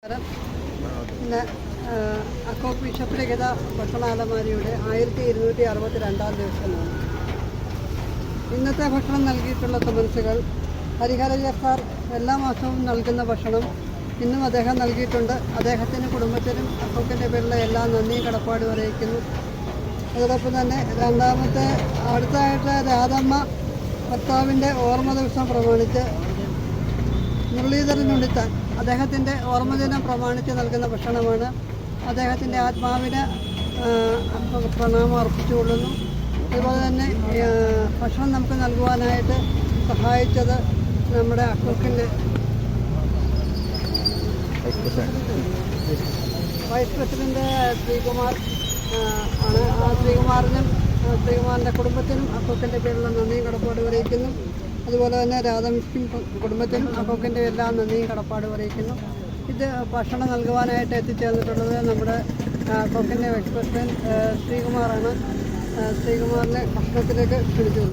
പിന്നെ അക്കോക്ക് ബിഷപ്പ് ലിഖിത ഭക്ഷണാലമാരിയുടെ 1262 ദിവസമാണ്. ഇന്നത്തെ ഭക്ഷണം നൽകിയിട്ടുള്ള കമൻസുകൾ: ഹരിഹര സാർ എല്ലാ മാസവും നൽകുന്ന ഭക്ഷണം ഇന്നും അദ്ദേഹം നൽകിയിട്ടുണ്ട്. അദ്ദേഹത്തിനും കുടുംബത്തിനും അക്കോക്കിൻ്റെ പേരിലുള്ള എല്ലാ നന്ദിയും കടപ്പാടും അറിയിക്കുന്നു. അതോടൊപ്പം തന്നെ രണ്ടാമത്തെ അടുത്തതായിട്ട് രാധമ്മ ഭർത്താവിൻ്റെ ഓർമ്മ ദിവസം പ്രമാണിച്ച് മുരളീധരൻ ഉണ്ണിത്താൻ അദ്ദേഹത്തിൻ്റെ ഓർമ്മദിനം പ്രമാണിച്ച് നൽകുന്ന ഭക്ഷണമാണ്. അദ്ദേഹത്തിൻ്റെ ആത്മാവിന് പ്രണാമം അർപ്പിച്ചുകൊള്ളുന്നു. അതുപോലെ തന്നെ ഭക്ഷണം നമുക്ക് നൽകുവാനായിട്ട് സഹായിച്ചത് നമ്മുടെ അക്കോക്കിൻ്റെ വൈസ് പ്രസിഡന്റ് ശ്രീകുമാർ ആണ്. ആ ശ്രീകുമാറിൻ്റെ കുടുംബത്തിനും അക്കോക്കിൻ്റെ പേരിലുള്ള നന്ദിയും കടപ്പാടും അറിയിക്കുന്നു. അതുപോലെ തന്നെ രാധാമിക്കും കുടുംബത്തിനും അക്കോക്കിൻ്റെ എല്ലാ നന്ദിയും കടപ്പാടും അറിയിക്കുന്നു. ഇത് ഭക്ഷണം നൽകുവാനായിട്ട് എത്തിച്ചേർന്നിട്ടുള്ളത് നമ്മുടെ അക്കോക്കിൻ്റെ വൈസ് പ്രസിഡന്റ് ശ്രീകുമാറാണ്. ശ്രീകുമാറിനെ ഭക്ഷണത്തിലേക്ക് ക്ഷണിച്ചു.